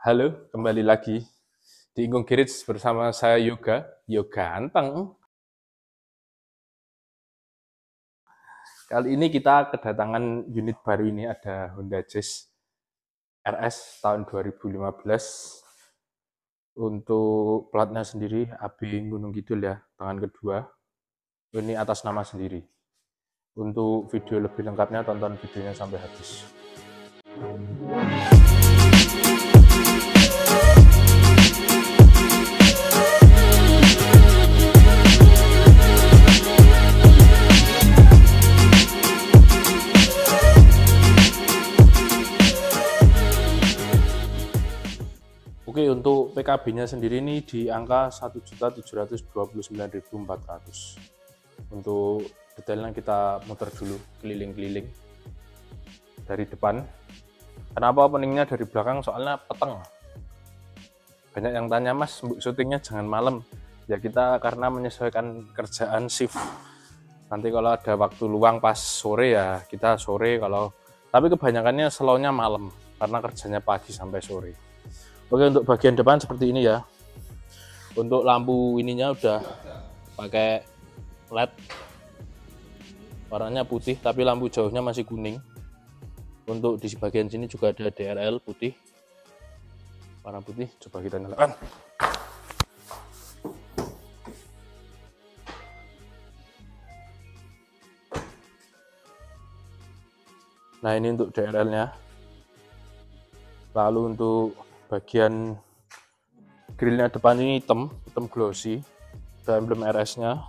Halo, kembali lagi di Inggung Garage bersama saya Yoga Anteng. Kali ini kita kedatangan unit baru ini, ada Honda Jazz RS tahun 2015. Untuk platnya sendiri AB Gunung Kidul ya, tangan kedua. Ini atas nama sendiri. Untuk video lebih lengkapnya tonton videonya sampai habis. Oke, untuk PKB-nya sendiri ini di angka 1.729.400. Untuk detailnya kita muter dulu keliling-keliling dari depan. Kenapa openingnya dari belakang? Soalnya peteng. Banyak yang tanya, Mas, syutingnya jangan malam. Ya kita karena menyesuaikan kerjaan shift. Nanti kalau ada waktu luang pas sore ya kita sore, tapi kebanyakannya slownya malam karena kerjanya pagi sampai sore. Oke, untuk bagian depan seperti ini ya. Untuk lampu ininya udah pakai LED, warnanya putih tapi lampu jauhnya masih kuning. Untuk di bagian sini juga ada DRL putih, warna putih. Coba kita nyalakan. Nah, ini untuk DRL-nya. Lalu untuk bagian grillnya depan ini hitam glossy, ada emblem RS-nya.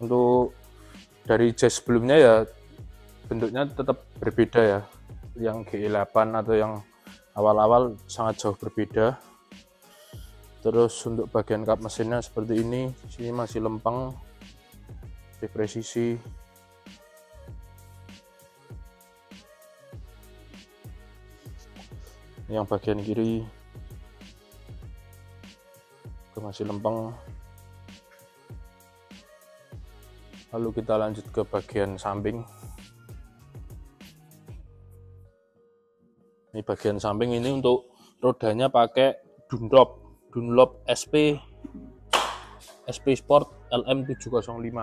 Untuk dari Jazz sebelumnya ya bentuknya tetap berbeda ya, yang GE8 atau yang awal-awal sangat jauh berbeda. Terus untuk bagian kap mesinnya seperti ini, sini masih lempeng, presisi. Yang bagian kiri masih lempeng. Lalu kita lanjut ke bagian samping. Ini bagian samping ini untuk rodanya pakai Dunlop SP Sport LM705.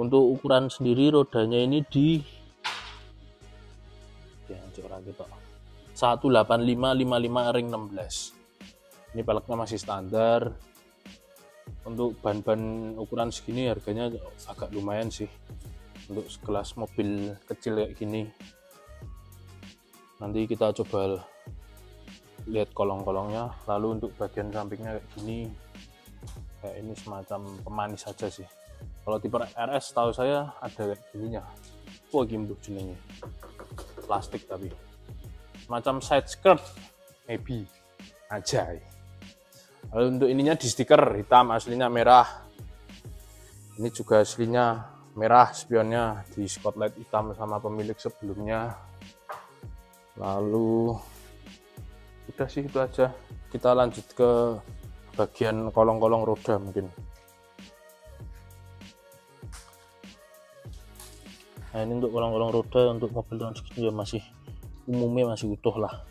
Untuk ukuran sendiri rodanya ini di 185/55 ring 16. Ini peleknya masih standar. Untuk ban-ban ukuran segini harganya agak lumayan sih untuk sekelas mobil kecil kayak gini. Nanti kita coba lihat kolong-kolongnya. Lalu untuk bagian sampingnya kayak gini, kayak ini semacam pemanis saja sih. Kalau tipe RS tahu saya ada kayak gininya. Wah, gimbuk jenenge plastik, tapi semacam side skirt maybe aja. Lalu untuk ininya di stiker hitam, aslinya merah. Ini juga aslinya merah, spionnya di spotlight hitam sama pemilik sebelumnya. Lalu udah sih itu aja. Kita lanjut ke bagian kolong-kolong roda mungkin. Nah, ini untuk kolong-kolong roda untuk mobil tahun segini ya masih umumnya masih utuh lah,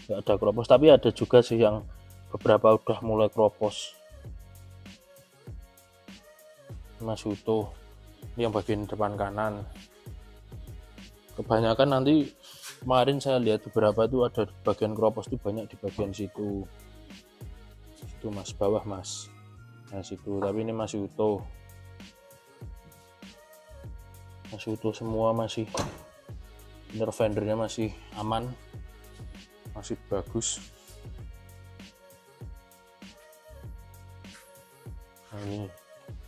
nggak ada keropos. Tapi ada juga sih yang beberapa udah mulai keropos. Masih utuh. Ini yang bagian depan kanan. Kebanyakan nanti kemarin saya lihat beberapa tuh ada bagian keropos tuh banyak di bagian situ. Situ Mas, bawah Mas. Nah situ, tapi ini masih utuh. Masih utuh semua, masih inner fendernya masih aman, masih bagus. Nah, ini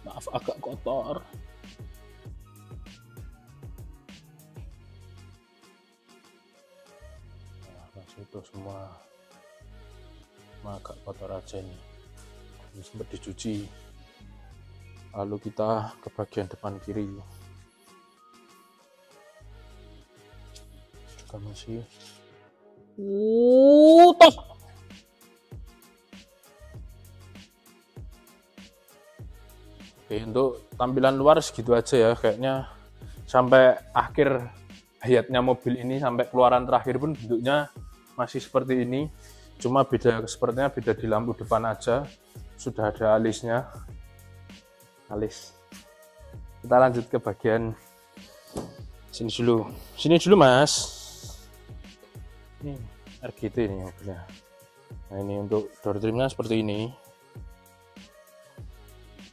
maaf agak kotor. Nah, masih utuh semua, agak kotor aja nih. Ini sempat dicuci. Lalu kita ke bagian depan kiri. Masih utuh. Oke, untuk tampilan luar segitu aja ya, kayaknya sampai akhir hayatnya mobil ini sampai keluaran terakhir pun bentuknya masih seperti ini, cuma sepertinya beda di lampu depan aja, sudah ada alisnya. Kita lanjut ke bagian sini dulu mas. Ini RGT ini mobilnya. Nah ini untuk door trimnya seperti ini,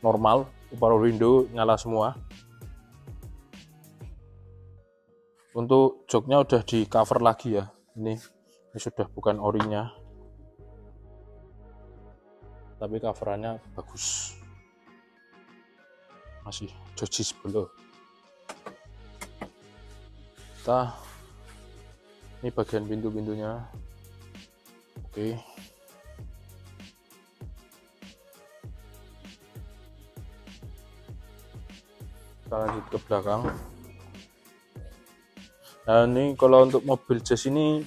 normal, power window nyala semua. Untuk joknya udah di cover lagi ya, ini sudah bukan orinya, tapi coverannya bagus, masih jojis belum. Ini bagian pintu-pintunya. Oke. Kita lanjut ke belakang. Nah ini kalau untuk mobil jazz ini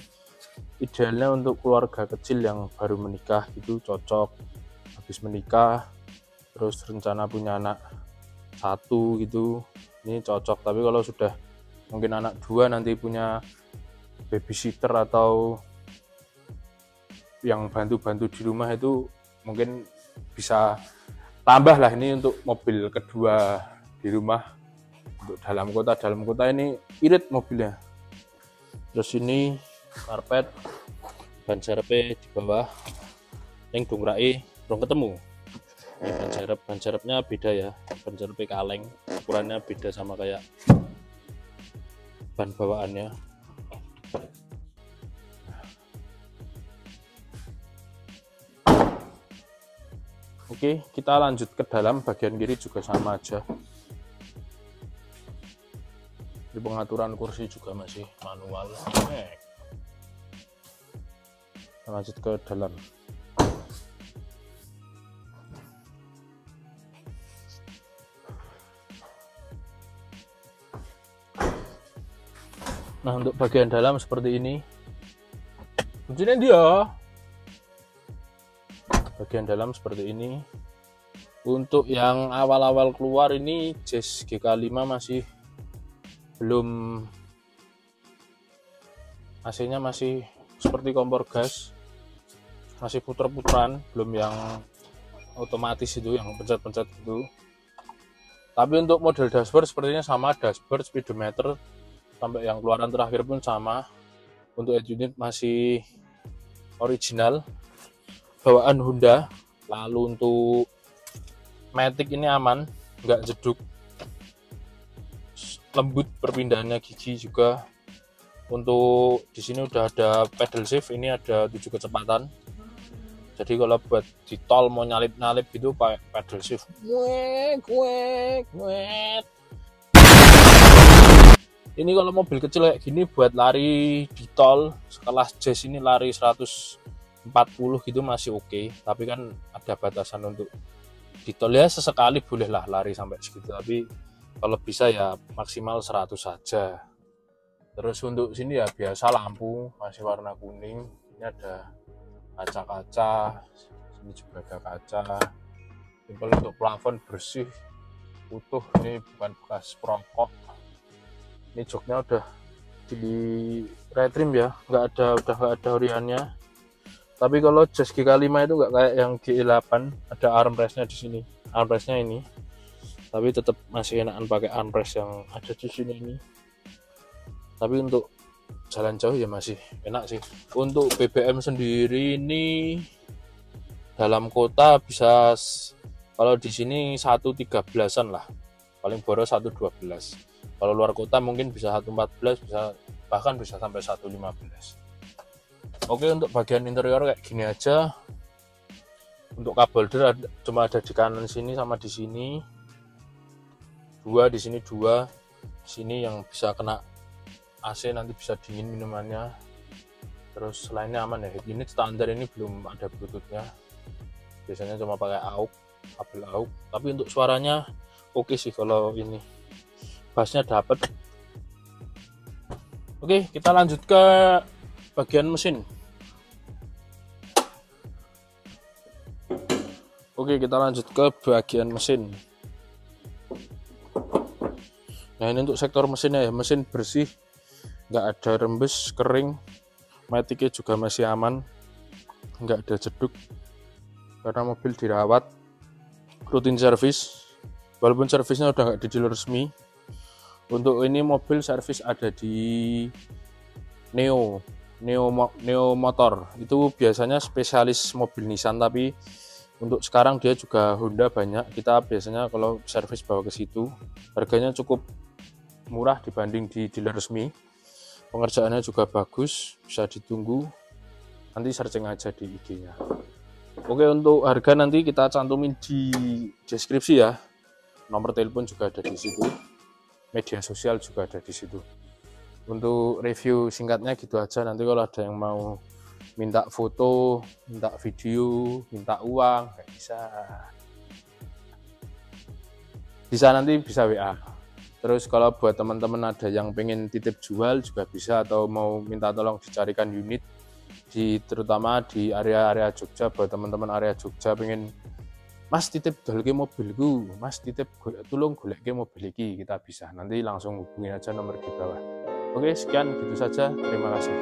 idealnya untuk keluarga kecil yang baru menikah gitu, cocok. Habis menikah terus rencana punya anak 1 gitu, ini cocok. Tapi kalau sudah mungkin anak 2 nanti punya babysitter atau yang bantu-bantu di rumah, itu mungkin bisa tambah lah ini untuk mobil kedua di rumah. Untuk dalam kota ini irit mobilnya. Terus ini karpet, ban serepnya di bawah, yang dongrai belum ketemu. Ini ban serepnya beda ya, ban serepnya kaleng, ukurannya beda sama kayak ban bawaannya. Oke, kita lanjut ke dalam. Bagian kiri juga sama aja. Di pengaturan kursi juga masih manual. Kita lanjut ke dalam. Nah untuk bagian dalam seperti ini. Kuncinya dia. Bagian dalam seperti ini. Untuk yang awal-awal keluar ini Jazz GK5 masih belum, AC-nya masih seperti kompor gas, masih puter-puteran, belum yang otomatis itu, yang pencet-pencet itu. Tapi untuk model dashboard sepertinya sama, dashboard, speedometer, sampai yang keluaran terakhir pun sama. Untuk head unit masih original, bawaan Honda. Lalu untuk matic ini aman, nggak jeduk, lembut perpindahannya, gigi juga. Untuk di sini udah ada pedal shift, ini ada 7 kecepatan. Jadi kalau buat di tol mau nyalip-nyalip gitu pakai pedal shift. Ini kalau mobil kecil kayak gini buat lari di tol sekelas Jazz ini lari 140 gitu masih oke. Tapi kan ada batasan untuk di tol ya, sesekali bolehlah lari sampai segitu. Tapi kalau bisa ya maksimal 100 saja. Terus untuk sini ya biasa lampu masih warna kuning. Ini ada kaca-kaca, sini juga ada kaca. Simpel. Untuk plafon bersih, utuh, ini bukan bekas perokok. Ini joknya udah di retrim ya, udah nggak ada oriannya. Tapi kalau Jazz GK5 itu nggak kayak yang GE8, ada armrestnya di sini, armrestnya ini. Tapi tetap masih enakan pakai armrest yang ada di sini ini. Tapi untuk jalan jauh ya masih enak sih. Untuk BBM sendiri ini dalam kota bisa, kalau di sini 1.13an lah, paling boros 1.12. Kalau luar kota mungkin bisa 1.14, bahkan bisa sampai 1.15. Oke, untuk bagian interior kayak gini aja. Untuk cup holder cuma ada di kanan sini sama di sini. Di sini dua. Sini yang bisa kena AC, nanti bisa dingin minumannya. Terus selainnya aman ya. Head unit standar ini belum ada bluetoothnya. Biasanya cuma pakai AUX, kabel AUX. Tapi untuk suaranya oke sih kalau ini. Bassnya dapat. Oke, kita lanjut ke bagian mesin. Oke, kita lanjut ke bagian mesin. Nah, ini untuk sektor mesinnya ya, mesin bersih, nggak ada rembes, kering, matiknya juga masih aman, nggak ada jeduk karena mobil dirawat, rutin servis, walaupun servisnya udah nggak di dealer resmi. Untuk ini mobil servis ada di Neo Motor, itu biasanya spesialis mobil Nissan, tapi untuk sekarang dia juga Honda banyak. Kita biasanya kalau servis bawa ke situ, harganya cukup murah dibanding di dealer resmi. Pengerjaannya juga bagus, bisa ditunggu. Nanti searching aja di IG-nya. Oke, untuk harga nanti kita cantumin di deskripsi ya. Nomor telepon juga ada di situ. Media sosial juga ada di situ. Untuk review singkatnya gitu aja. Nanti kalau ada yang mau minta foto, minta video, minta uang, nggak bisa nanti bisa WA. Terus kalau buat teman-teman ada yang pengen titip jual juga bisa, atau mau minta tolong dicarikan unit terutama di area-area Jogja. Buat teman-teman area Jogja pengen, Mas titip dolke mobilku, Mas titip tolong goleke mobil iki, kita bisa. Nanti langsung hubungin aja nomor di bawah. Oke, sekian gitu saja. Terima kasih.